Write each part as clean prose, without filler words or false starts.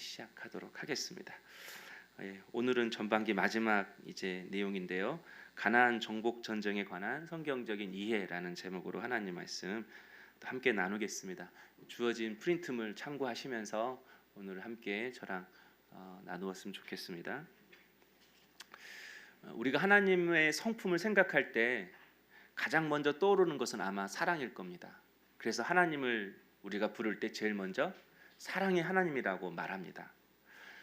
시작하도록 하겠습니다. 오늘은 전반기 마지막 내용인데요. 가나안 정복 전쟁에 관한 성경적인 이해라는 제목으로 하나님 말씀 함께 나누겠습니다. 주어진 프린트물 참고하시면서 오늘 함께 저랑 나누었으면 좋겠습니다. 우리가 하나님의 성품을 생각할 때 가장 먼저 떠오르는 것은 아마 사랑일 겁니다. 그래서 하나님을 우리가 부를 때 제일 먼저 사랑의 하나님이라고 말합니다.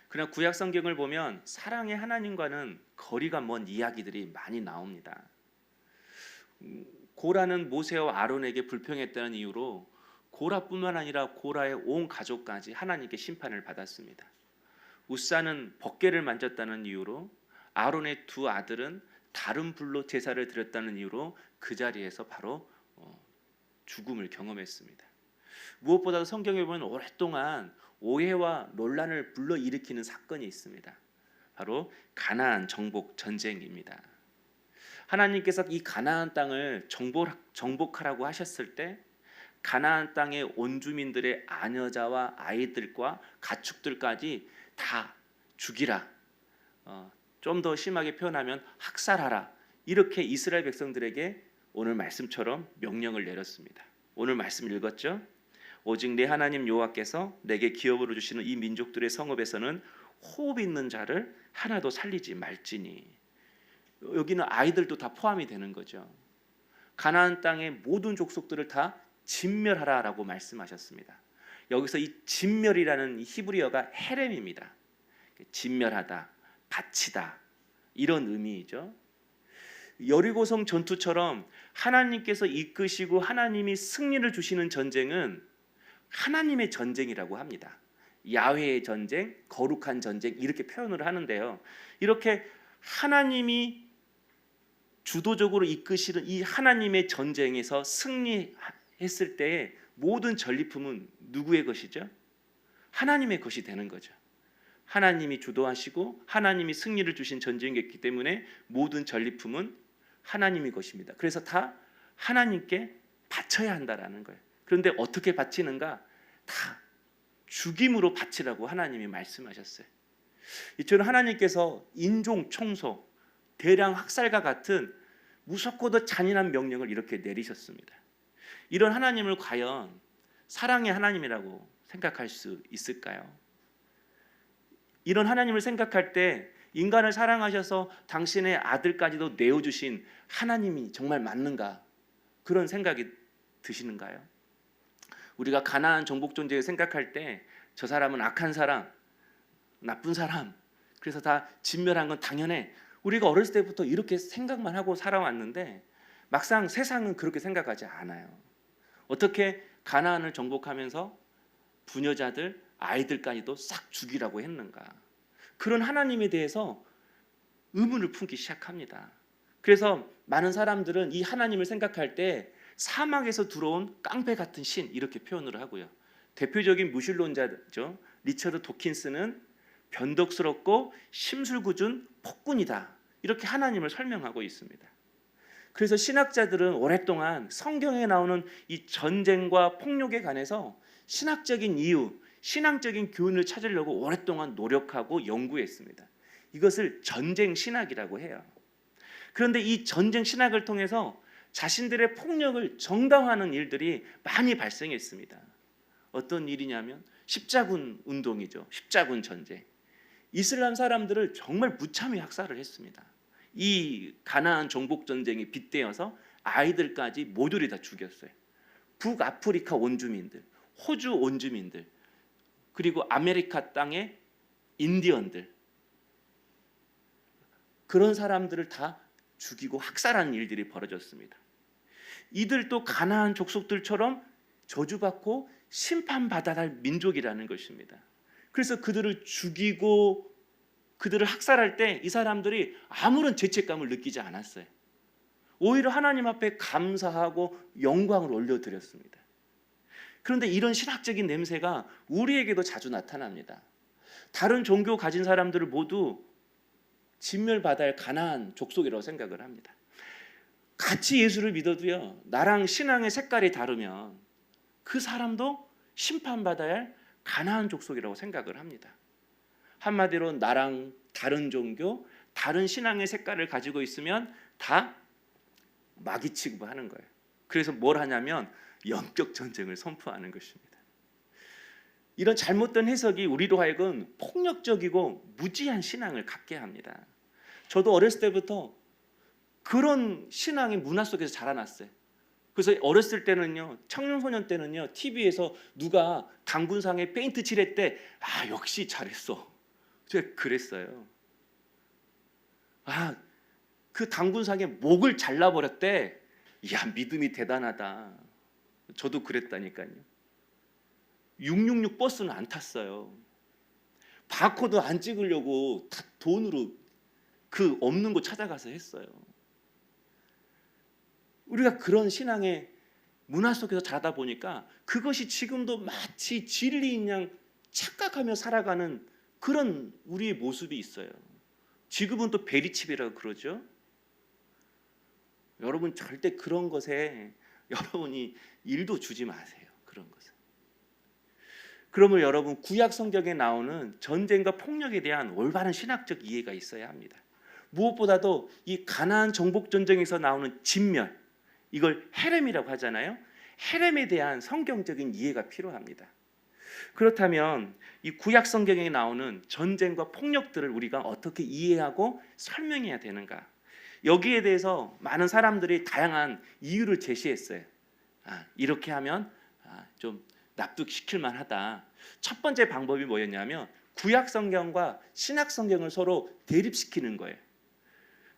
그러나 구약 성경을 보면 사랑의 하나님과는 거리가 먼 이야기들이 많이 나옵니다. 고라는 모세와 아론에게 불평했다는 이유로 고라뿐만 아니라 고라의 온 가족까지 하나님께 심판을 받았습니다. 우사는 벗개를 만졌다는 이유로 아론의 두 아들은 다른 불로 제사를 드렸다는 이유로 그 자리에서 바로 죽음을 경험했습니다. 무엇보다도 성경에 보면 오랫동안 오해와 논란을 불러일으키는 사건이 있습니다. 바로 가나안 정복 전쟁입니다. 하나님께서 이 가나안 땅을 정복하라고 하셨을 때 가나안 땅의 온주민들의 아녀자와 아이들과 가축들까지 다 죽이라, 좀 더 심하게 표현하면 학살하라, 이렇게 이스라엘 백성들에게 오늘 말씀처럼 명령을 내렸습니다. 오늘 말씀 읽었죠? 오직 내 하나님 여호와께서 내게 기업으로 주시는 이 민족들의 성읍에서는 호흡 있는 자를 하나도 살리지 말지니. 여기는 아이들도 다 포함이 되는 거죠. 가나안 땅의 모든 족속들을 다 진멸하라라고 말씀하셨습니다. 여기서 이 진멸이라는 히브리어가 헤렘입니다. 진멸하다, 바치다, 이런 의미이죠. 여리고성 전투처럼 하나님께서 이끄시고 하나님이 승리를 주시는 전쟁은 하나님의 전쟁이라고 합니다. 야훼의 전쟁, 거룩한 전쟁, 이렇게 표현을 하는데요. 이렇게 하나님이 주도적으로 이끄시는 이 하나님의 전쟁에서 승리했을 때의 모든 전리품은 누구의 것이죠? 하나님의 것이 되는 거죠. 하나님이 주도하시고 하나님이 승리를 주신 전쟁이었기 때문에 모든 전리품은 하나님의 것입니다. 그래서 다 하나님께 바쳐야 한다라는 거예요. 그런데 어떻게 바치는가? 다 죽임으로 바치라고 하나님이 말씀하셨어요. 이처럼 하나님께서 인종 청소, 대량 학살과 같은 무섭고도 잔인한 명령을 이렇게 내리셨습니다. 이런 하나님을 과연 사랑의 하나님이라고 생각할 수 있을까요? 이런 하나님을 생각할 때 인간을 사랑하셔서 당신의 아들까지도 내어주신 하나님이 정말 맞는가? 그런 생각이 드시는가요? 우리가 가나안 정복 전쟁을 생각할 때 저 사람은 악한 사람, 나쁜 사람, 그래서 다 진멸한 건 당연해. 우리가 어렸을 때부터 이렇게 생각만 하고 살아왔는데 막상 세상은 그렇게 생각하지 않아요. 어떻게 가나안을 정복하면서 부녀자들, 아이들까지도 싹 죽이라고 했는가? 그런 하나님에 대해서 의문을 품기 시작합니다. 그래서 많은 사람들은 이 하나님을 생각할 때 사막에서 들어온 깡패 같은 신, 이렇게 표현을 하고요. 대표적인 무신론자죠, 리처드 도킨스는 변덕스럽고 심술궂은 폭군이다, 이렇게 하나님을 설명하고 있습니다. 그래서 신학자들은 오랫동안 성경에 나오는 이 전쟁과 폭력에 관해서 신학적인 이유, 신앙적인 교훈을 찾으려고 오랫동안 노력하고 연구했습니다. 이것을 전쟁 신학이라고 해요. 그런데 이 전쟁 신학을 통해서 자신들의 폭력을 정당화하는 일들이 많이 발생했습니다. 어떤 일이냐면 십자군 운동이죠. 십자군 전쟁. 이슬람 사람들을 정말 무참히 학살을 했습니다. 이 가나안 정복 전쟁이 빗대어서 아이들까지 모조리 다 죽였어요. 북아프리카 원주민들, 호주 원주민들, 그리고 아메리카 땅의 인디언들, 그런 사람들을 다 죽이고 학살하는 일들이 벌어졌습니다. 이들도 가나안 족속들처럼 저주받고 심판받아야 할 민족이라는 것입니다. 그래서 그들을 죽이고 그들을 학살할 때 이 사람들이 아무런 죄책감을 느끼지 않았어요. 오히려 하나님 앞에 감사하고 영광을 올려드렸습니다. 그런데 이런 신학적인 냄새가 우리에게도 자주 나타납니다. 다른 종교 가진 사람들을 모두 진멸받아야 할 가나안 족속이라고 생각을 합니다. 같이 예수를 믿어도요, 나랑 신앙의 색깔이 다르면 그 사람도 심판받아야 할 가나안 족속이라고 생각을 합니다. 한마디로 나랑 다른 종교, 다른 신앙의 색깔을 가지고 있으면 다 마귀 취급하는 거예요. 그래서 뭘 하냐면 영적 전쟁을 선포하는 것입니다. 이런 잘못된 해석이 우리로 하여금 폭력적이고 무지한 신앙을 갖게 합니다. 저도 어렸을 때부터 그런 신앙의 문화 속에서 자라났어요. 그래서 어렸을 때는요, 청년소년 때는요, TV에서 누가 당군상에 페인트 칠했대. 아, 역시 잘했어. 제가 그랬어요. 아, 그 당군상에 목을 잘라버렸대. 이야, 믿음이 대단하다. 저도 그랬다니까요. 666 버스는 안 탔어요. 바코드 안 찍으려고 다 돈으로 그 없는 곳 찾아가서 했어요. 우리가 그런 신앙의 문화 속에서 자라다 보니까 그것이 지금도 마치 진리인 양 착각하며 살아가는 그런 우리의 모습이 있어요. 지금은 또 베리칩이라고 그러죠. 여러분 절대 그런 것에 여러분이 일도 주지 마세요. 그런 것은. 그러면 여러분 구약 성경에 나오는 전쟁과 폭력에 대한 올바른 신학적 이해가 있어야 합니다. 무엇보다도 이 가나안 정복 전쟁에서 나오는 진멸, 이걸 헤렘이라고 하잖아요. 헤렘에 대한 성경적인 이해가 필요합니다. 그렇다면 이 구약 성경에 나오는 전쟁과 폭력들을 우리가 어떻게 이해하고 설명해야 되는가? 여기에 대해서 많은 사람들이 다양한 이유를 제시했어요. 이렇게 하면 좀 납득시킬 만하다. 첫 번째 방법이 뭐였냐면 구약 성경과 신약 성경을 서로 대립시키는 거예요.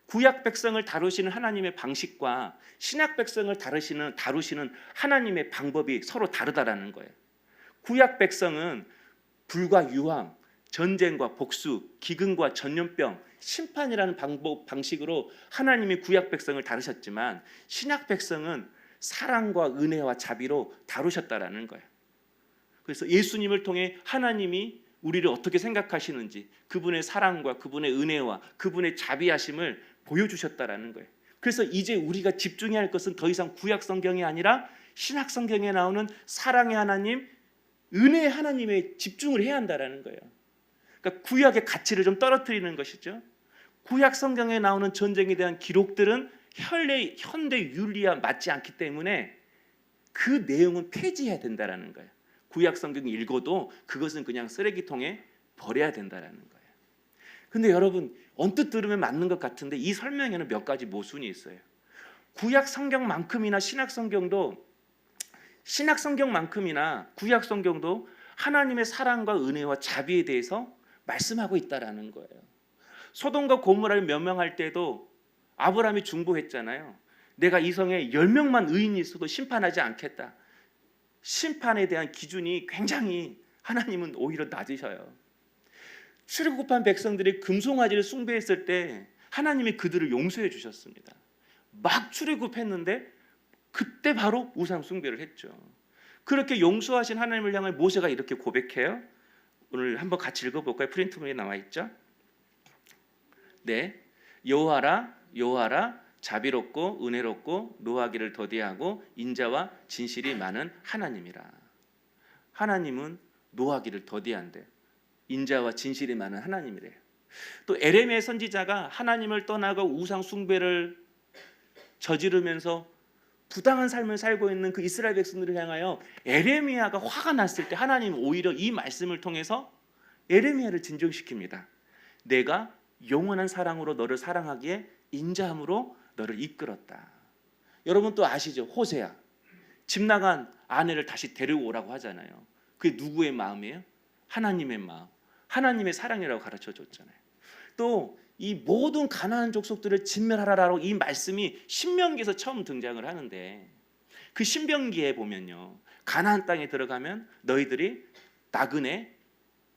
구약 백성을 다루시는 하나님의 방식과 신약 백성을 다루시는 하나님의 방법이 서로 다르다라는 거예요. 구약 백성은 불과 유황, 전쟁과 복수, 기근과 전염병, 심판이라는 방식으로 하나님이 구약 백성을 다루셨지만 신약 백성은 사랑과 은혜와 자비로 다루셨다라는 거예요. 그래서 예수님을 통해 하나님이 우리를 어떻게 생각하시는지, 그분의 사랑과 그분의 은혜와 그분의 자비하심을 보여주셨다라는 거예요. 그래서 이제 우리가 집중해야 할 것은 더 이상 구약 성경이 아니라 신약 성경에 나오는 사랑의 하나님, 은혜의 하나님에 집중을 해야 한다라는 거예요. 그러니까 구약의 가치를 좀 떨어뜨리는 것이죠. 구약 성경에 나오는 전쟁에 대한 기록들은 현대 윤리와 맞지 않기 때문에 그 내용은 폐지해야 된다라는 거예요. 구약 성경 읽어도 그것은 그냥 쓰레기통에 버려야 된다라는 거예요. 근데 여러분 언뜻 들으면 맞는 것 같은데 이 설명에는 몇 가지 모순이 있어요. 구약 성경만큼이나 신약 성경도 구약 성경도 하나님의 사랑과 은혜와 자비에 대해서 말씀하고 있다라는 거예요. 소돔과 고모라를 멸망할 때도 아브라함이 중보했잖아요. 내가 이 성에 10명만 의인이 있어도 심판하지 않겠다. 심판에 대한 기준이 굉장히 하나님은 오히려 낮으셔요. 출애굽한 백성들이 금송아지를 숭배했을 때 하나님이 그들을 용서해 주셨습니다. 막 출애굽했는데 그때 바로 우상 숭배를 했죠. 그렇게 용서하신 하나님을 향해 모세가 이렇게 고백해요. 오늘 한번 같이 읽어볼까요? 프린트문에 나와 있죠. 네, 여호와라 자비롭고 은혜롭고 노하기를 더디하고 인자와 진실이 많은 하나님이라. 하나님은 노하기를 더디한데 인자와 진실이 많은 하나님이래요. 또 에레미야 선지자가 하나님을 떠나고 우상 숭배를 저지르면서 부당한 삶을 살고 있는 그 이스라엘 백성들을 향하여 에레미야가 화가 났을 때 하나님은 오히려 이 말씀을 통해서 에레미야를 진정시킵니다. 내가 영원한 사랑으로 너를 사랑하기에 인자함으로 너를 이끌었다. 여러분 또 아시죠? 호세아 집 나간 아내를 다시 데려오라고 하잖아요. 그게 누구의 마음이에요? 하나님의 마음, 하나님의 사랑이라고 가르쳐 줬잖아요. 또 이 모든 가나안 족속들을 진멸하라라고 이 말씀이 신명기에서 처음 등장을 하는데 그 신명기에 보면요, 가나안 땅에 들어가면 너희들이 나그네,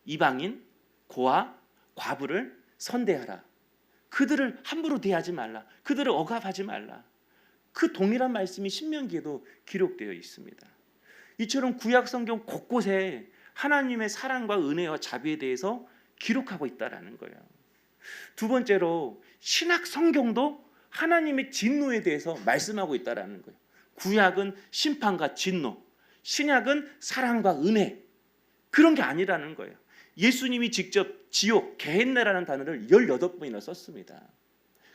이방인, 고아, 과부를 선대하라. 그들을 함부로 대하지 말라. 그들을 억압하지 말라. 그 동일한 말씀이 신명기에도 기록되어 있습니다. 이처럼 구약 성경 곳곳에 하나님의 사랑과 은혜와 자비에 대해서 기록하고 있다라는 거예요. 두 번째로 신약 성경도 하나님의 진노에 대해서 말씀하고 있다라는 거예요. 구약은 심판과 진노, 신약은 사랑과 은혜. 그런 게 아니라는 거예요. 예수님이 직접 지옥, 게헨나라는 단어를 18번이나 썼습니다.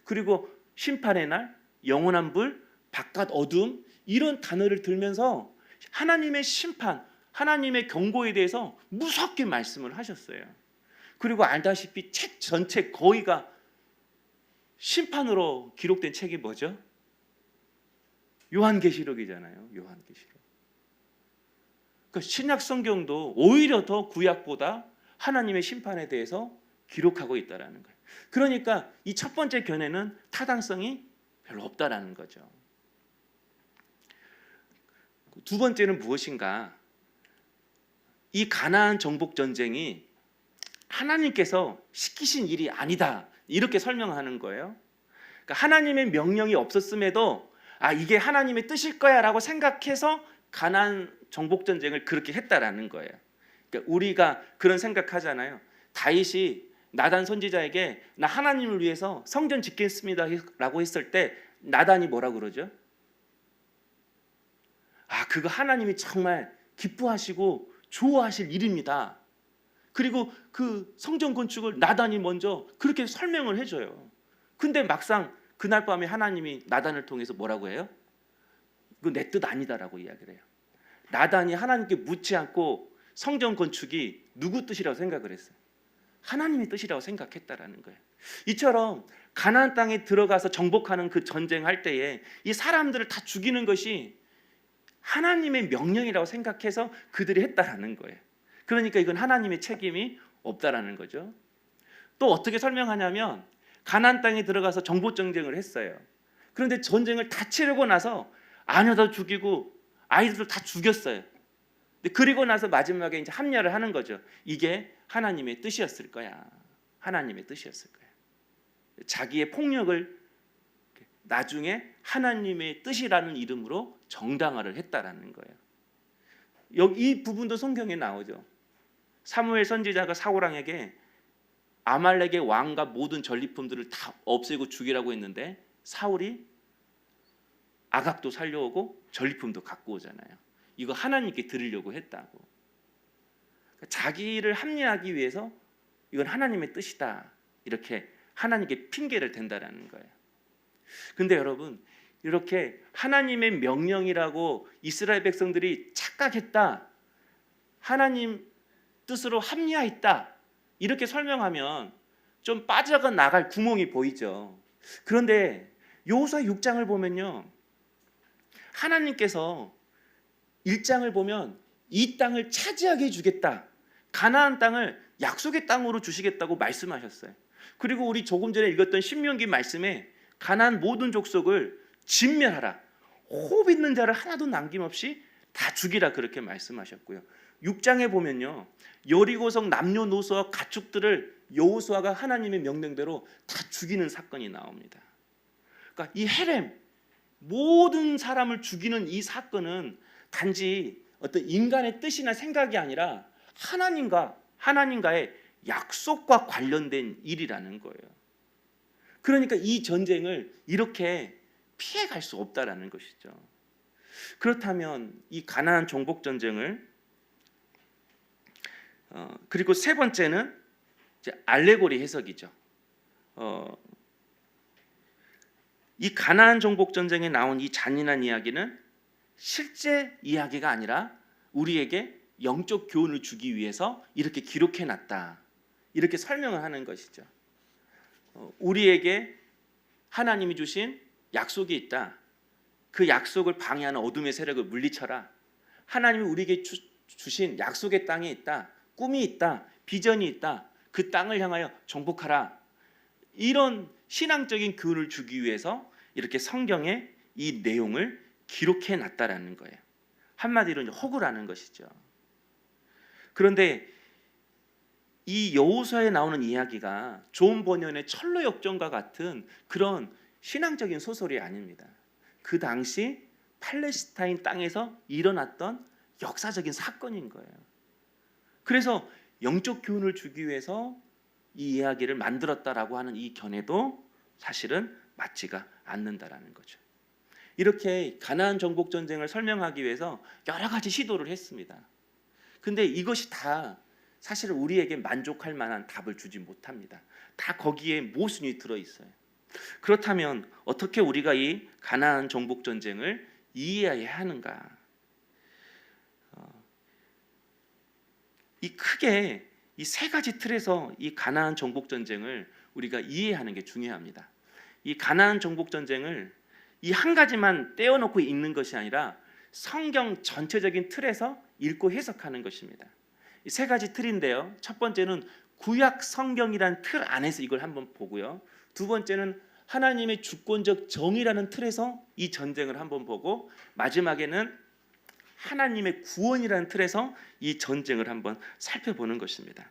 그리고 심판의 날, 영원한 불, 바깥 어둠 이런 단어를 들면서 하나님의 심판, 하나님의 경고에 대해서 무섭게 말씀을 하셨어요. 그리고 알다시피 책 전체 거의가 심판으로 기록된 책이 뭐죠? 요한계시록이잖아요. 요한계시록. 그러니까 신약 성경도 오히려 더 구약보다 하나님의 심판에 대해서 기록하고 있다라는 거예요. 그러니까 이 첫 번째 견해는 타당성이 별로 없다라는 거죠. 두 번째는 무엇인가? 이 가나안 정복 전쟁이 하나님께서 시키신 일이 아니다. 이렇게 설명하는 거예요. 그러니까 하나님의 명령이 없었음에도 이게 하나님의 뜻일 거야라고 생각해서 가나안 정복 전쟁을 그렇게 했다라는 거예요. 그러니까 우리가 그런 생각하잖아요. 다윗이 나단 선지자에게 나 하나님을 위해서 성전 짓겠습니다라고 했을 때 나단이 뭐라 그러죠? 그거 하나님이 정말 기뻐하시고 좋아하실 일입니다. 그리고 그 성전 건축을 나단이 먼저 그렇게 설명을 해줘요. 근데 막상 그날 밤에 하나님이 나단을 통해서 뭐라고 해요? 이거 내 뜻 아니다라고 이야기를 해요. 나단이 하나님께 묻지 않고 성전 건축이 누구 뜻이라고 생각을 했어요? 하나님의 뜻이라고 생각했다라는 거예요. 이처럼 가나안 땅에 들어가서 정복하는 그 전쟁할 때에 이 사람들을 다 죽이는 것이 하나님의 명령이라고 생각해서 그들이 했다라는 거예요. 그러니까 이건 하나님의 책임이 없다라는 거죠. 또 어떻게 설명하냐면 가나안 땅에 들어가서 정복 전쟁을 했어요. 그런데 전쟁을 다 치르고 나서 아내도 죽이고 아이들도 다 죽였어요. 그리고 나서 마지막에 이제 합리화를 하는 거죠. 이게 하나님의 뜻이었을 거야. 하나님의 뜻이었을 거야. 자기의 폭력을 나중에 하나님의 뜻이라는 이름으로 정당화를 했다라는 거예요. 여기 이 부분도 성경에 나오죠. 사무엘 선지자가 사울왕에게 아말렉의 왕과 모든 전리품들을 다 없애고 죽이라고 했는데 사울이 아각도 살려오고 전리품도 갖고 오잖아요. 이거 하나님께 드리려고 했다고. 자기를 합리화하기 위해서 이건 하나님의 뜻이다. 이렇게 하나님께 핑계를 댄다라는 거예요. 근데 여러분, 이렇게 하나님의 명령이라고 이스라엘 백성들이 착각했다. 하나님 뜻으로 합리화했다. 이렇게 설명하면 좀 빠져가 나갈 구멍이 보이죠. 그런데 여호수아 6장을 보면요. 하나님께서 1장을 보면 이 땅을 차지하게 해주겠다. 가나안 땅을 약속의 땅으로 주시겠다고 말씀하셨어요. 그리고 우리 조금 전에 읽었던 신명기 말씀에 가나안 모든 족속을 진멸하라. 호흡 있는 자를 하나도 남김없이 다 죽이라 그렇게 말씀하셨고요. 6장에 보면요. 여리고성 남녀노소와 가축들을 여호수아가 하나님의 명령대로 다 죽이는 사건이 나옵니다. 그러니까 이 헤렘 모든 사람을 죽이는 이 사건은 단지 어떤 인간의 뜻이나 생각이 아니라 하나님과의 약속과 관련된 일이라는 거예요. 그러니까 이 전쟁을 이렇게 피해갈 수 없다라는 것이죠. 그렇다면 이 가나안 정복 전쟁을 그리고 세 번째는 이제 알레고리 해석이죠. 이 가나안 정복 전쟁에 나온 이 잔인한 이야기는 실제 이야기가 아니라 우리에게 영적 교훈을 주기 위해서 이렇게 기록해 놨다. 이렇게 설명을 하는 것이죠. 우리에게 하나님이 주신 약속이 있다. 그 약속을 방해하는 어둠의 세력을 물리쳐라. 하나님이 우리에게 주신 약속의 땅이 있다. 꿈이 있다. 비전이 있다. 그 땅을 향하여 정복하라. 이런 신앙적인 교훈을 주기 위해서 이렇게 성경에 이 내용을 기록해 놨다라는 거예요. 한마디로 허구라는 것이죠. 그런데 이 여호수아에 나오는 이야기가 존 버년의 철로 역정과 같은 그런 신앙적인 소설이 아닙니다. 그 당시 팔레스타인 땅에서 일어났던 역사적인 사건인 거예요. 그래서 영적 교훈을 주기 위해서 이 이야기를 만들었다라고 하는 이 견해도 사실은 맞지가 않는다라는 거죠. 이렇게 가나안 정복 전쟁을 설명하기 위해서 여러 가지 시도를 했습니다. 근데 이것이 다 사실 우리에게 만족할 만한 답을 주지 못합니다. 다 거기에 모순이 들어 있어요. 그렇다면 어떻게 우리가 이 가나안 정복 전쟁을 이해해야 하는가? 이 크게 이 세 가지 틀에서 이 가나안 정복 전쟁을 우리가 이해하는 게 중요합니다. 이 가나안 정복 전쟁을 이 한 가지만 떼어놓고 읽는 것이 아니라 성경 전체적인 틀에서 읽고 해석하는 것입니다. 이 세 가지 틀인데요. 첫 번째는 구약 성경이란 틀 안에서 이걸 한번 보고요. 두 번째는 하나님의 주권적 정의라는 틀에서 이 전쟁을 한번 보고, 마지막에는 하나님의 구원이라는 틀에서 이 전쟁을 한번 살펴보는 것입니다.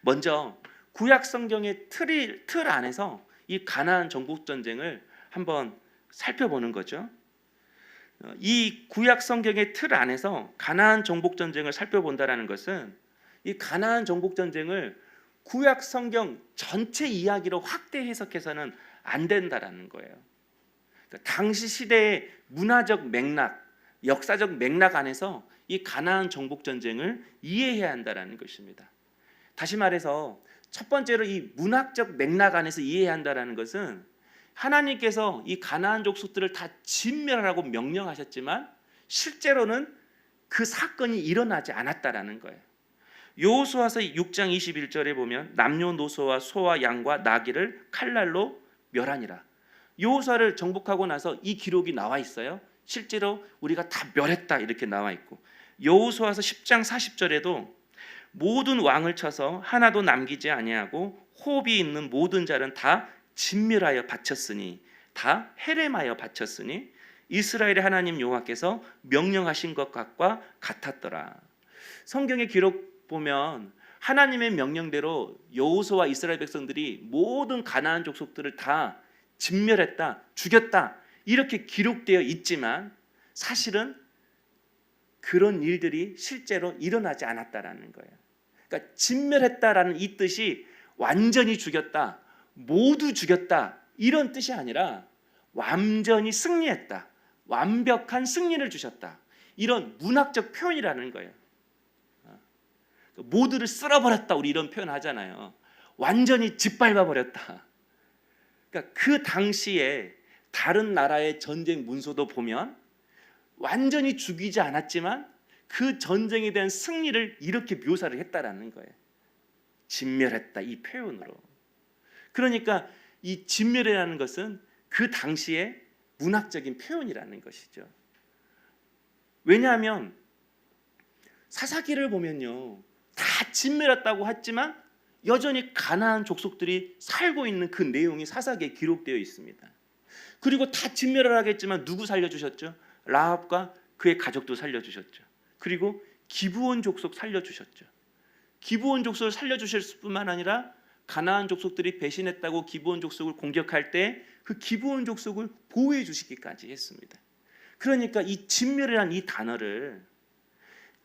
먼저 구약 성경의 틀 안에서 이 가나안 정복 전쟁을 한번 살펴보는 거죠. 이 구약 성경의 틀 안에서 가나안 정복 전쟁을 살펴본다라는 것은 이 가나안 정복 전쟁을 구약 성경 전체 이야기로 확대 해석해서는 안 된다라는 거예요. 그러니까 당시 시대의 문화적 맥락, 역사적 맥락 안에서 이 가나안 정복 전쟁을 이해해야 한다라는 것입니다. 다시 말해서 첫 번째로 이 문학적 맥락 안에서 이해해야 한다라는 것은 하나님께서 이 가나안 족속들을 다 진멸하라고 명령하셨지만 실제로는 그 사건이 일어나지 않았다라는 거예요. 여호수아서 6장 21절에 보면 남녀노소와 소와 양과 나귀를 칼날로 멸하니라. 여호수아를 정복하고 나서 이 기록이 나와 있어요. 실제로 우리가 다 멸했다 이렇게 나와 있고, 여호수아서 10장 40절에도 모든 왕을 쳐서 하나도 남기지 아니하고 호흡이 있는 모든 자는 다 진멸하여 바쳤으니, 다 헤렘하여 바쳤으니 이스라엘의 하나님 여호와께서 명령하신 것과 같았더라. 성경의 기록 보면 하나님의 명령대로 여호수아와 이스라엘 백성들이 모든 가나안 족속들을 다 진멸했다, 죽였다 이렇게 기록되어 있지만 사실은 그런 일들이 실제로 일어나지 않았다라는 거예요. 그러니까 진멸했다라는 이 뜻이 완전히 죽였다, 모두 죽였다 이런 뜻이 아니라 완전히 승리했다, 완벽한 승리를 주셨다, 이런 문학적 표현이라는 거예요. 모두를 쓸어버렸다, 우리 이런 표현 하잖아요. 완전히 짓밟아 버렸다. 그러니까 그 당시에 다른 나라의 전쟁 문서도 보면 완전히 죽이지 않았지만 그 전쟁에 대한 승리를 이렇게 묘사를 했다라는 거예요. 진멸했다 이 표현으로. 그러니까 이 진멸이라는 것은 그 당시의 문학적인 표현이라는 것이죠. 왜냐하면 사사기를 보면요, 다 진멸했다고 했지만 여전히 가나안 족속들이 살고 있는 그 내용이 사사기에 기록되어 있습니다. 그리고 다 진멸을 하겠지만 누구 살려주셨죠? 라합과 그의 가족도 살려주셨죠. 그리고 기브온 족속 살려주셨죠. 기브온 족속을 살려주실 뿐만 아니라 가나안 족속들이 배신했다고 기브온 족속을 공격할 때 그 기브온 족속을 보호해 주시기까지 했습니다. 그러니까 이 진멸이라는 이 단어를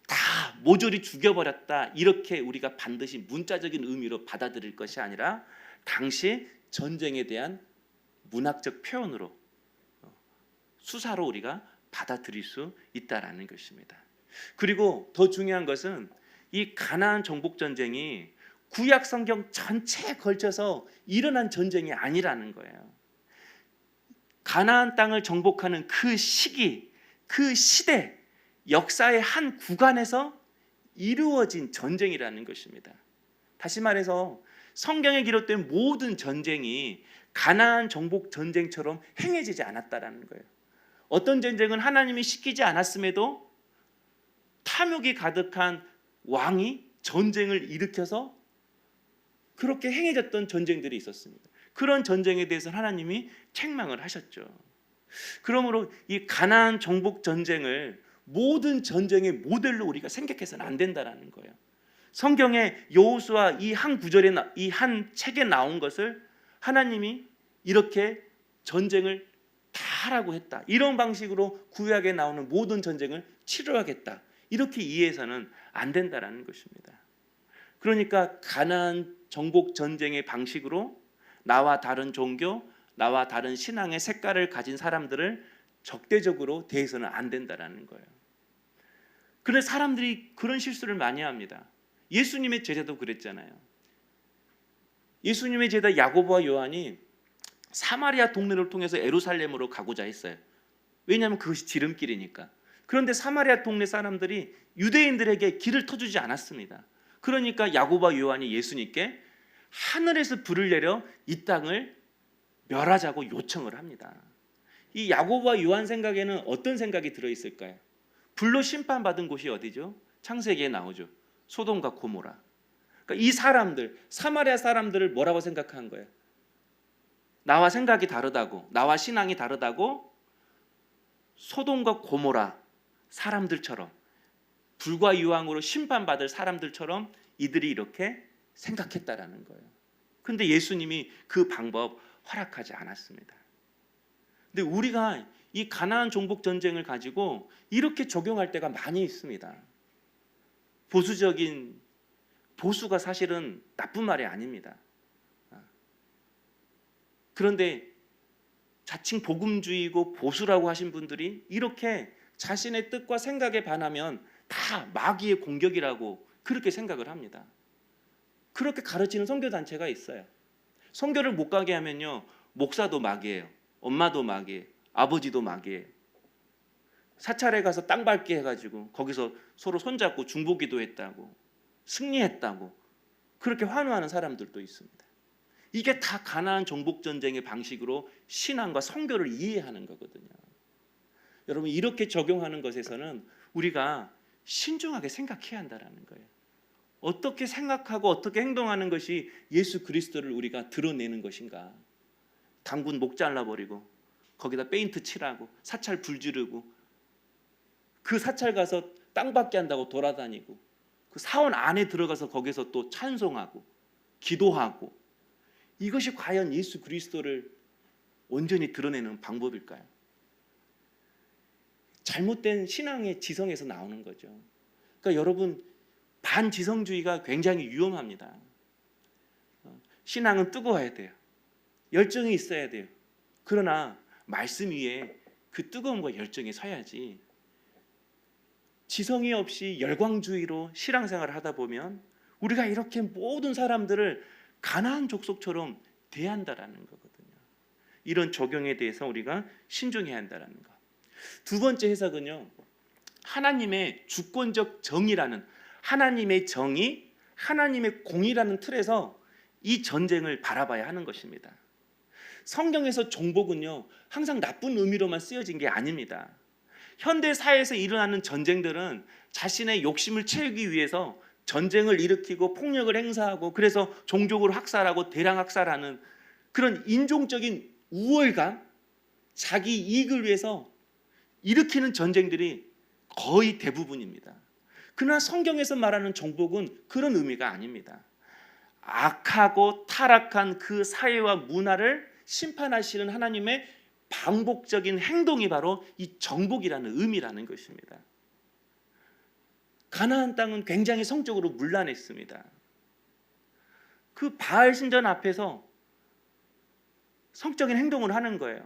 다 모조리 죽여버렸다 이렇게 우리가 반드시 문자적인 의미로 받아들일 것이 아니라 당시 전쟁에 대한 문학적 표현으로, 수사로 우리가 받아들일 수 있다라는 것입니다. 그리고 더 중요한 것은 이 가나안 정복 전쟁이 구약 성경 전체에 걸쳐서 일어난 전쟁이 아니라는 거예요. 가나안 땅을 정복하는 그 시기, 그 시대, 역사의 한 구간에서 이루어진 전쟁이라는 것입니다. 다시 말해서 성경에 기록된 모든 전쟁이 가나안 정복 전쟁처럼 행해지지 않았다라는 거예요. 어떤 전쟁은 하나님이 시키지 않았음에도 탐욕이 가득한 왕이 전쟁을 일으켜서 그렇게 행해졌던 전쟁들이 있었습니다. 그런 전쟁에 대해서 하나님이 책망을 하셨죠. 그러므로 이 가나안 정복 전쟁을 모든 전쟁의 모델로 우리가 생각해서는 안 된다라는 거예요. 성경에 여호수아 이 한 구절에 이 한 책에 나온 것을 하나님이 이렇게 전쟁을 다 하라고 했다, 이런 방식으로 구약에 나오는 모든 전쟁을 치료하겠다 이렇게 이해해서는 안 된다라는 것입니다. 그러니까 가나안 정복 전쟁의 방식으로 나와 다른 종교, 나와 다른 신앙의 색깔을 가진 사람들을 적대적으로 대해서는 안 된다라는 거예요. 그런데 사람들이 그런 실수를 많이 합니다. 예수님의 제자도 그랬잖아요. 예수님의 제자 야고보와 요한이 사마리아 동네를 통해서 예루살렘으로 가고자 했어요. 왜냐하면 그것이 지름길이니까. 그런데 사마리아 동네 사람들이 유대인들에게 길을 터주지 않았습니다. 그러니까 야고보와 요한이 예수님께 하늘에서 불을 내려 이 땅을 멸하자고 요청을 합니다. 이 야고보와 요한 생각에는 어떤 생각이 들어있을까요? 불로 심판받은 곳이 어디죠? 창세기에 나오죠. 소돔과 고모라. 그러니까 이 사람들, 사마리아 사람들을 뭐라고 생각한 거예요? 나와 생각이 다르다고, 나와 신앙이 다르다고 소돔과 고모라 사람들처럼, 불과 유황으로 심판받을 사람들처럼 이들이 이렇게 생각했다라는 거예요. 그런데 예수님이 그 방법 허락하지 않았습니다. 근데 우리가 이 가나안 종복 전쟁을 가지고 이렇게 적용할 때가 많이 있습니다. 보수가 사실은 나쁜 말이 아닙니다. 그런데 자칭 복음주의고 보수라고 하신 분들이 이렇게 자신의 뜻과 생각에 반하면 다 마귀의 공격이라고 그렇게 생각을 합니다. 그렇게 가르치는 선교단체가 있어요. 선교를 못 가게 하면요, 목사도 마귀예요, 엄마도 마귀예요, 아버지도 마귀예요. 사찰에 가서 땅 밟게 해가지고 거기서 서로 손잡고 중보기도 했다고, 승리했다고 그렇게 환호하는 사람들도 있습니다. 이게 다 가나안 정복 전쟁의 방식으로 신앙과 선교를 이해하는 거거든요. 여러분, 이렇게 적용하는 것에서는 우리가 신중하게 생각해야 한다는 거예요. 어떻게 생각하고 어떻게 행동하는 것이 예수 그리스도를 우리가 드러내는 것인가? 당군 목 잘라버리고 거기다 페인트 칠하고 사찰 불 지르고 그 사찰 가서 땅 밟게 한다고 돌아다니고 그 사원 안에 들어가서 거기서 또 찬송하고 기도하고, 이것이 과연 예수 그리스도를 온전히 드러내는 방법일까요? 잘못된 신앙의 지성에서 나오는 거죠. 그러니까 여러분, 반지성주의가 굉장히 위험합니다. 신앙은 뜨거워야 돼요. 열정이 있어야 돼요. 그러나 말씀 위에 그 뜨거움과 열정이 서야지, 지성이 없이 열광주의로 신앙생활을 하다 보면 우리가 이렇게 모든 사람들을 가나안 족속처럼 대한다라는 거거든요. 이런 적용에 대해서 우리가 신중해야 한다는 거. 두 번째 해석은요, 하나님의 주권적 정의라는, 하나님의 정의, 하나님의 공의라는 틀에서 이 전쟁을 바라봐야 하는 것입니다. 성경에서 정복은요, 항상 나쁜 의미로만 쓰여진 게 아닙니다. 현대 사회에서 일어나는 전쟁들은 자신의 욕심을 채우기 위해서 전쟁을 일으키고 폭력을 행사하고, 그래서 종족을 학살하고 대량 학살하는 그런 인종적인 우월감, 자기 이익을 위해서 일으키는 전쟁들이 거의 대부분입니다. 그러나 성경에서 말하는 정복은 그런 의미가 아닙니다. 악하고 타락한 그 사회와 문화를 심판하시는 하나님의 반복적인 행동이 바로 이 정복이라는 의미라는 것입니다. 가나안 땅은 굉장히 성적으로 문란했습니다. 그 바알 신전 앞에서 성적인 행동을 하는 거예요.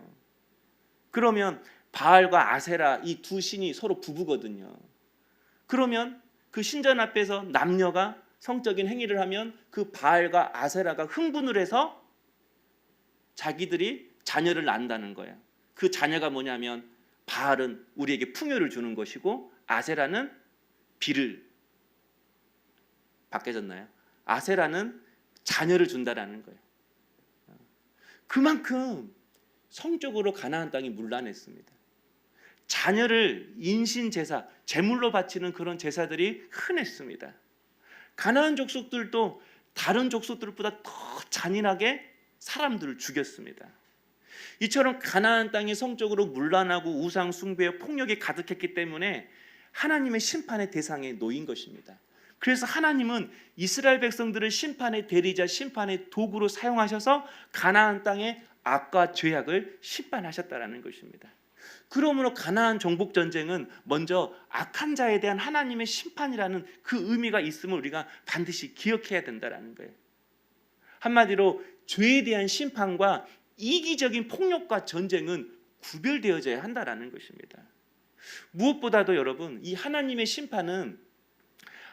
그러면 바알과 아세라, 이 두 신이 서로 부부거든요. 그러면 그 신전 앞에서 남녀가 성적인 행위를 하면 그 바알과 아세라가 흥분을 해서 자기들이 자녀를 낳는다는 거예요. 그 자녀가 뭐냐면, 바알은 우리에게 풍요를 주는 것이고 아세라는 비를, 바뀌어졌나요? 아세라는 자녀를 준다라는 거예요. 그만큼 성적으로 가나안 땅이 문란했습니다. 자녀를 인신제사, 제물로 바치는 그런 제사들이 흔했습니다. 가나안 족속들도 다른 족속들보다 더 잔인하게 사람들을 죽였습니다. 이처럼 가나안 땅이 성적으로 문란하고 우상 숭배와 폭력이 가득했기 때문에 하나님의 심판의 대상에 놓인 것입니다. 그래서 하나님은 이스라엘 백성들을 심판의 대리자, 심판의 도구로 사용하셔서 가나안 땅의 악과 죄악을 심판하셨다라는 것입니다. 그러므로 가나안 정복 전쟁은 먼저 악한 자에 대한 하나님의 심판이라는 그 의미가 있음을 우리가 반드시 기억해야 된다라는 거예요. 한마디로 죄에 대한 심판과 이기적인 폭력과 전쟁은 구별되어져야 한다라는 것입니다. 무엇보다도 여러분, 이 하나님의 심판은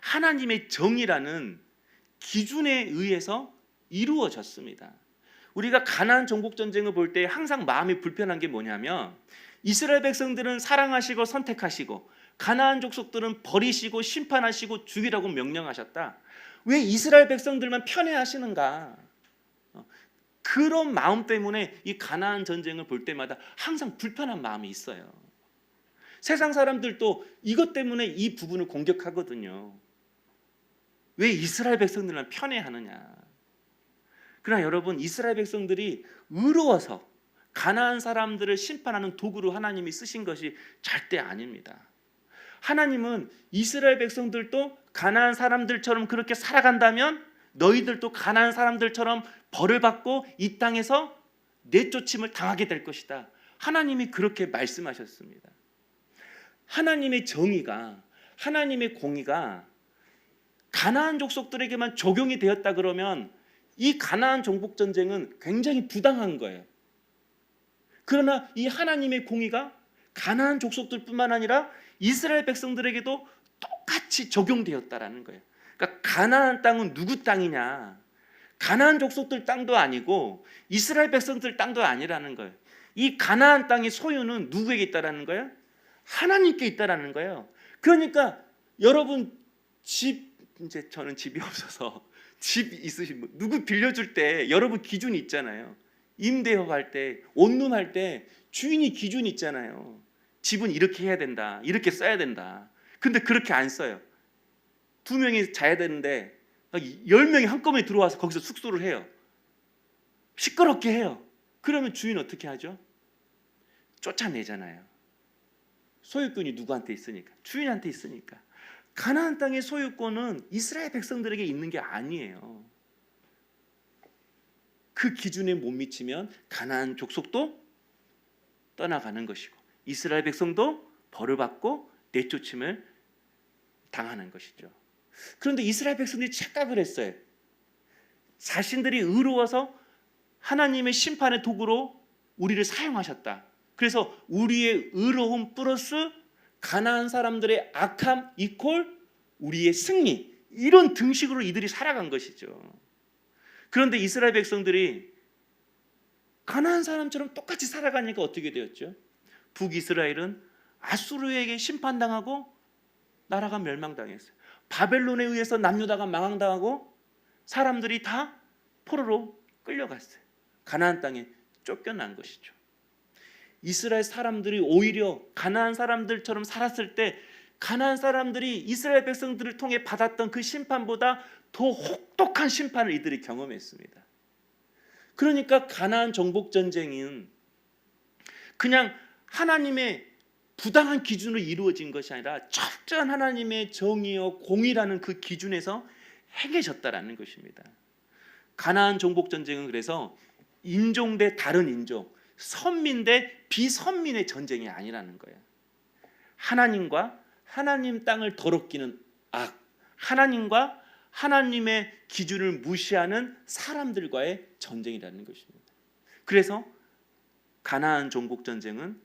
하나님의 정의라는 기준에 의해서 이루어졌습니다. 우리가 가나안 정복 전쟁을 볼 때 항상 마음이 불편한 게 뭐냐면, 이스라엘 백성들은 사랑하시고 선택하시고 가나안 족속들은 버리시고 심판하시고 죽이라고 명령하셨다. 왜 이스라엘 백성들만 편애하시는가? 그런 마음 때문에 이 가나안 전쟁을 볼 때마다 항상 불편한 마음이 있어요. 세상 사람들도 이것 때문에 이 부분을 공격하거든요. 왜 이스라엘 백성들만 편애하느냐? 그러나 여러분, 이스라엘 백성들이 의로워서 가나안 사람들을 심판하는 도구로 하나님이 쓰신 것이 절대 아닙니다. 하나님은 이스라엘 백성들도 가나안 사람들처럼 그렇게 살아간다면 너희들도 가나안 사람들처럼 벌을 받고 이 땅에서 내쫓임을 당하게 될 것이다. 하나님이 그렇게 말씀하셨습니다. 하나님의 정의가, 하나님의 공의가 가나안 족속들에게만 적용이 되었다 그러면 이 가나안 정복 전쟁은 굉장히 부당한 거예요. 그러나 이 하나님의 공의가 가나안 족속들뿐만 아니라 이스라엘 백성들에게도 똑같이 적용되었다라는 거예요. 그러니까 가나안 땅은 누구 땅이냐? 가나안 족속들 땅도 아니고 이스라엘 백성들 땅도 아니라는 거예요. 이 가나안 땅의 소유는 누구에게 있다라는 거예요? 하나님께 있다라는 거예요. 그러니까 여러분 이제 저는 집이 없어서 집 있으신 분, 누구 빌려줄 때 여러분 기준이 있잖아요. 임대업 할 때, 원룸할 때 주인이 기준이 있잖아요. 집은 이렇게 해야 된다, 이렇게 써야 된다. 근데 그렇게 안 써요. 2명이 자야 되는데 10명이 한꺼번에 들어와서 거기서 숙소를 해요. 시끄럽게 해요. 그러면 주인 어떻게 하죠? 쫓아내잖아요. 소유권이 누구한테 있으니까? 주인한테 있으니까. 가나안 땅의 소유권은 이스라엘 백성들에게 있는 게 아니에요. 그 기준에 못 미치면 가나안 족속도 떠나가는 것이고 이스라엘 백성도 벌을 받고 내쫓임을 당하는 것이죠. 그런데 이스라엘 백성들이 착각을 했어요. 자신들이 의로워서 하나님의 심판의 도구로 우리를 사용하셨다. 그래서 우리의 의로움 플러스 가나안 사람들의 악함 이퀄 우리의 승리, 이런 등식으로 이들이 살아간 것이죠. 그런데 이스라엘 백성들이 가나안 사람처럼 똑같이 살아가니까 어떻게 되었죠? 북이스라엘은 아수르에게 심판당하고 나라가 멸망당했어요. 바벨론에 의해서 남유다가 망한당하고 사람들이 다 포로로 끌려갔어요. 가나안 땅에 쫓겨난 것이죠. 이스라엘 사람들이 오히려 가나안 사람들처럼 살았을 때 가나안 사람들이 이스라엘 백성들을 통해 받았던 그 심판보다 더 혹독한 심판을 이들이 경험했습니다. 그러니까 가나안 정복 전쟁은 그냥 하나님의 부당한 기준으로 이루어진 것이 아니라 철저한 하나님의 정의와 공의라는 그 기준에서 행해졌다라는 것입니다. 가나안 정복 전쟁은 그래서 인종 대 다른 인종, 선민 대 비선민의 전쟁이 아니라는 거예요. 하나님과 하나님 땅을 더럽히는 악, 하나님과 하나님의 기준을 무시하는 사람들과의 전쟁이라는 것입니다. 그래서 가나안 정복 전쟁은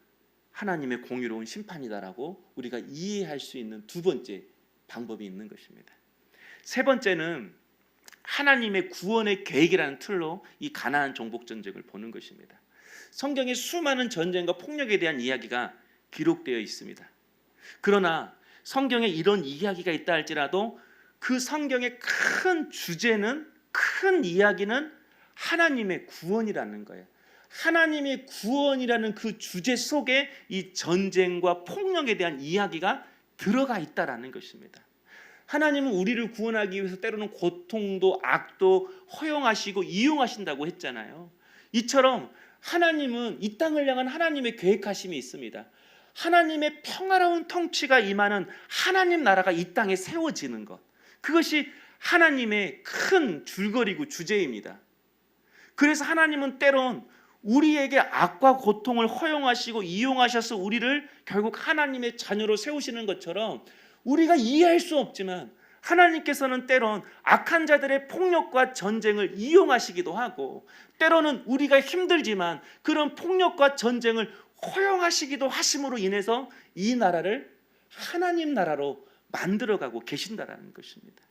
하나님의 공의로운 심판이다라고 우리가 이해할 수 있는 두 번째 방법이 있는 것입니다. 세 번째는 하나님의 구원의 계획이라는 틀로 이 가나안 정복 전쟁을 보는 것입니다. 성경에 수많은 전쟁과 폭력에 대한 이야기가 기록되어 있습니다. 그러나 성경에 이런 이야기가 있다 할지라도 그 성경의 큰 주제는, 큰 이야기는 하나님의 구원이라는 거예요. 하나님의 구원이라는 그 주제 속에 이 전쟁과 폭력에 대한 이야기가 들어가 있다라는 것입니다. 하나님은 우리를 구원하기 위해서 때로는 고통도 악도 허용하시고 이용하신다고 했잖아요. 이처럼 하나님은 이 땅을 향한 하나님의 계획하심이 있습니다. 하나님의 평화로운 통치가 임하는 하나님 나라가 이 땅에 세워지는 것, 그것이 하나님의 큰 줄거리고 주제입니다. 그래서 하나님은 때론 우리에게 악과 고통을 허용하시고 이용하셔서 우리를 결국 하나님의 자녀로 세우시는 것처럼 우리가 이해할 수 없지만 하나님께서는 때론 악한 자들의 폭력과 전쟁을 이용하시기도 하고 때로는 우리가 힘들지만 그런 폭력과 전쟁을 허용하시기도 하심으로 인해서 이 나라를 하나님 나라로 만들어가고 계신다라는 것입니다.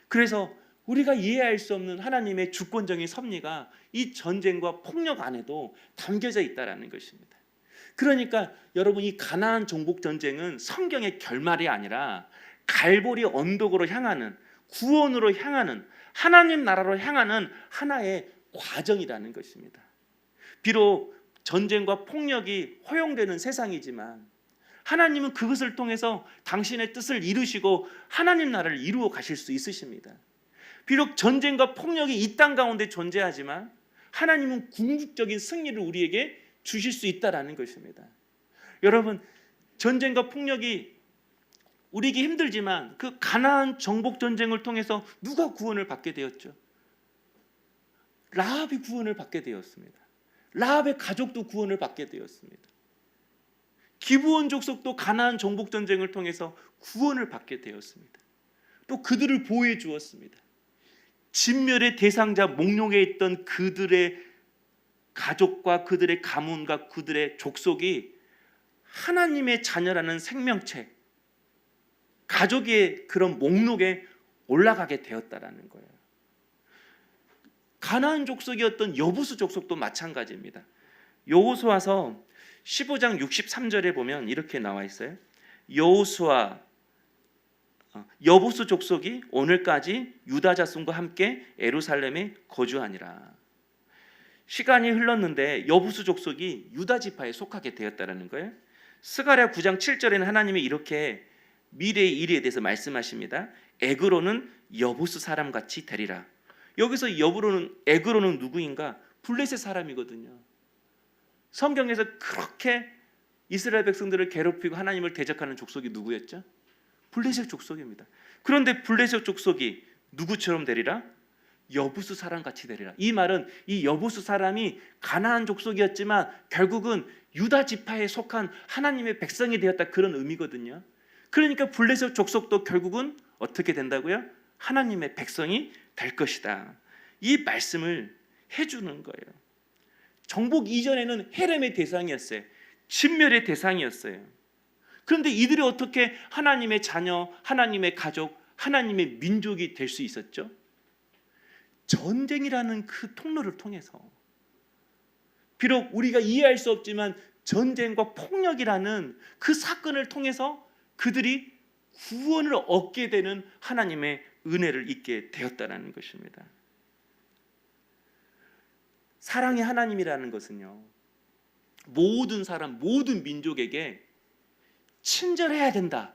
그래서 우리가 이해할 수 없는 하나님의 주권적인 섭리가 이 전쟁과 폭력 안에도 담겨져 있다라는 것입니다. 그러니까 여러분, 이 가나안 정복 전쟁은 성경의 결말이 아니라 갈보리 언덕으로 향하는, 구원으로 향하는, 하나님 나라로 향하는 하나의 과정이라는 것입니다. 비록 전쟁과 폭력이 허용되는 세상이지만 하나님은 그것을 통해서 당신의 뜻을 이루시고 하나님 나라를 이루어 가실 수 있으십니다. 비록 전쟁과 폭력이 이 땅 가운데 존재하지만 하나님은 궁극적인 승리를 우리에게 주실 수 있다라는 것입니다. 여러분, 전쟁과 폭력이 우리에게 힘들지만 그 가나안 정복 전쟁을 통해서 누가 구원을 받게 되었죠? 라합이 구원을 받게 되었습니다. 라합의 가족도 구원을 받게 되었습니다. 기브온 족속도 가나안 정복 전쟁을 통해서 구원을 받게 되었습니다. 또 그들을 보호해 주었습니다. 진멸의 대상자 목록에 있던 그들의 가족과 그들의 가문과 그들의 족속이 하나님의 자녀라는 생명체, 가족의 그런 목록에 올라가게 되었다라는 거예요. 가나안 족속이었던 여부수 족속도 마찬가지입니다. 여호수아서 15장 63절에 보면 이렇게 나와 있어요. 여부수 족속이 오늘까지 유다 자손과 함께 예루살렘에 거주하니라. 시간이 흘렀는데 여부수 족속이 유다 지파에 속하게 되었다라는 거예요. 스가랴 9장 7절에는 하나님이 이렇게 미래의 일에 대해서 말씀하십니다. 에그로는 여부수 사람같이 되리라. 여기서 에그로는 누구인가? 블레셋 사람이거든요. 성경에서 그렇게 이스라엘 백성들을 괴롭히고 하나님을 대적하는 족속이 누구였죠? 블레셋 족속입니다. 그런데 블레셋 족속이 누구처럼 되리라? 여부수 사람같이 되리라. 이 말은 이 여부수 사람이 가나안 족속이었지만 결국은 유다 지파에 속한 하나님의 백성이 되었다, 그런 의미거든요. 그러니까 블레셋 족속도 결국은 어떻게 된다고요? 하나님의 백성이 될 것이다. 이 말씀을 해주는 거예요. 정복 이전에는 헤렘의 대상이었어요. 진멸의 대상이었어요. 그런데 이들이 어떻게 하나님의 자녀, 하나님의 가족, 하나님의 민족이 될 수 있었죠? 전쟁이라는 그 통로를 통해서. 비록 우리가 이해할 수 없지만 전쟁과 폭력이라는 그 사건을 통해서 그들이 구원을 얻게 되는 하나님의 은혜를 잊게 되었다는 것입니다. 사랑의 하나님이라는 것은요, 모든 사람, 모든 민족에게 친절해야 된다,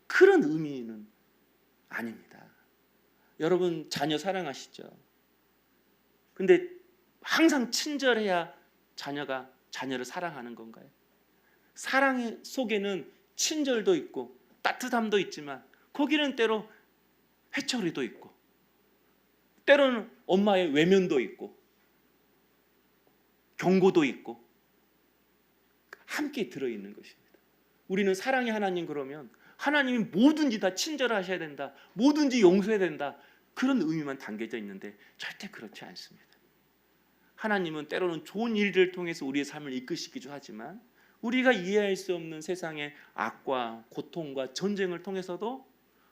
그런 의미는 아닙니다. 여러분 자녀 사랑하시죠? 근데 항상 친절해야 자녀가 자녀를 사랑하는 건가요? 사랑 속에는 친절도 있고 따뜻함도 있지만 거기는 때로 회초리도 있고 때로는 엄마의 외면도 있고 경고도 있고 함께 들어있는 것입니다. 우리는 사랑의 하나님 그러면 하나님이 뭐든지 다 친절하셔야 된다, 뭐든지 용서해야 된다, 그런 의미만 담겨져 있는데 절대 그렇지 않습니다. 하나님은 때로는 좋은 일들을 통해서 우리의 삶을 이끄시기도 하지만 우리가 이해할 수 없는 세상의 악과 고통과 전쟁을 통해서도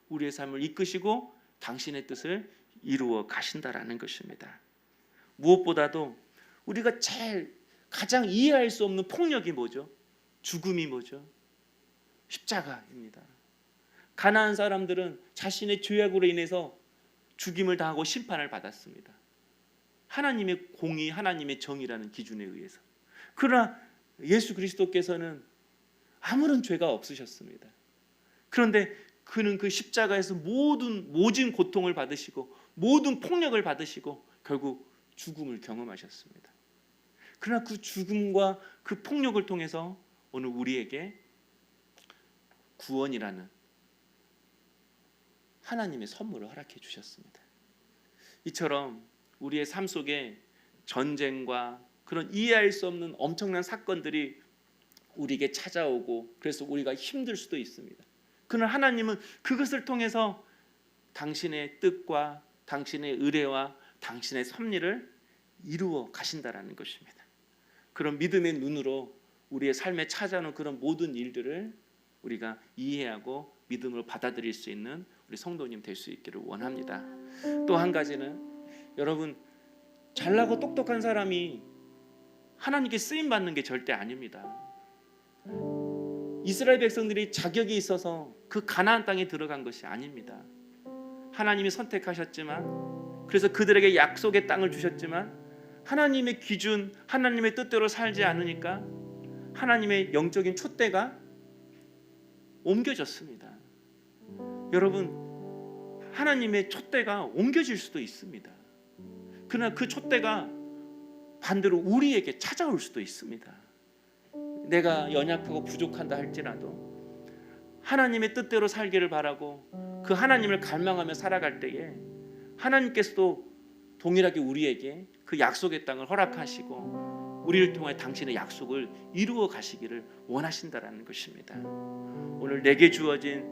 우리의 삶을 이끄시고 당신의 뜻을 이루어 가신다라는 것입니다. 무엇보다도 우리가 가장 이해할 수 없는 폭력이 뭐죠? 죽음이 뭐죠? 십자가입니다. 가나안 사람들은 자신의 죄악으로 인해서 죽임을 당하고 심판을 받았습니다. 하나님의 공의, 하나님의 정의라는 기준에 의해서. 그러나 예수 그리스도께서는 아무런 죄가 없으셨습니다. 그런데 그는 그 십자가에서 모진 고통을 받으시고 모든 폭력을 받으시고 결국 죽음을 경험하셨습니다. 그러나 그 죽음과 그 폭력을 통해서 오늘 우리에게 구원이라는 하나님의 선물을 허락해 주셨습니다. 이처럼 우리의 삶 속에 전쟁과 그런 이해할 수 없는 엄청난 사건들이 우리에게 찾아오고 그래서 우리가 힘들 수도 있습니다. 그러나 하나님은 그것을 통해서 당신의 뜻과 당신의 의뢰와 당신의 섭리를 이루어 가신다라는 것입니다. 그런 믿음의 눈으로 우리의 삶에 찾아오는 그런 모든 일들을 우리가 이해하고 믿음으로 받아들일 수 있는 우리 성도님 될 수 있기를 원합니다. 또 한 가지는 여러분, 잘나고 똑똑한 사람이 하나님께 쓰임 받는 게 절대 아닙니다. 이스라엘 백성들이 자격이 있어서 그 가나안 땅에 들어간 것이 아닙니다. 하나님이 선택하셨지만, 그래서 그들에게 약속의 땅을 주셨지만 하나님의 기준, 하나님의 뜻대로 살지 않으니까 하나님의 영적인 촛대가 옮겨졌습니다. 여러분, 하나님의 촛대가 옮겨질 수도 있습니다. 그러나 그 촛대가 반대로 우리에게 찾아올 수도 있습니다. 내가 연약하고 부족한다 할지라도 하나님의 뜻대로 살기를 바라고 그 하나님을 갈망하며 살아갈 때에 하나님께서도 동일하게 우리에게 그 약속의 땅을 허락하시고 우리를 통해 당신의 약속을 이루어 가시기를 원하신다라는 것입니다. 오늘 내게 주어진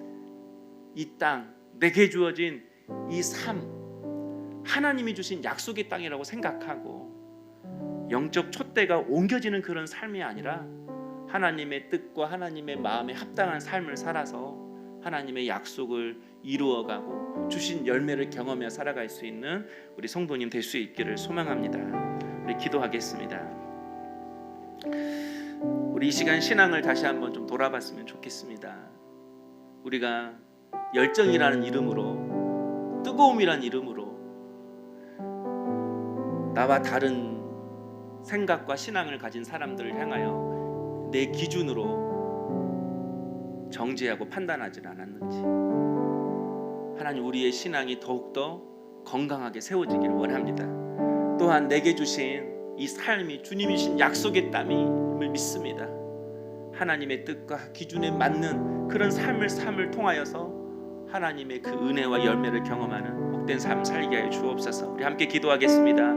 이 땅, 내게 주어진 이 삶, 하나님이 주신 약속의 땅이라고 생각하고 영적 촛대가 옮겨지는 그런 삶이 아니라 하나님의 뜻과 하나님의 마음에 합당한 삶을 살아서 하나님의 약속을 이루어가고 주신 열매를 경험하며 살아갈 수 있는 우리 성도님 될 수 있기를 소망합니다. 우리 기도하겠습니다. 우리 이 시간 신앙을 다시 한번 좀 돌아봤으면 좋겠습니다. 우리가 열정이라는 이름으로, 뜨거움이라는 이름으로 나와 다른 생각과 신앙을 가진 사람들을 향하여 내 기준으로 정죄하고 판단하지 않았는지, 하나님 우리의 신앙이 더욱더 건강하게 세워지기를 원합니다. 또한 내게 주신 이 삶이 주님이신 약속의 땅임을 믿습니다. 하나님의 뜻과 기준에 맞는 그런 삶을 통하여서 하나님의 그 은혜와 열매를 경험하는 복된 삶 살게 하여 주옵소서. 우리 함께 기도하겠습니다.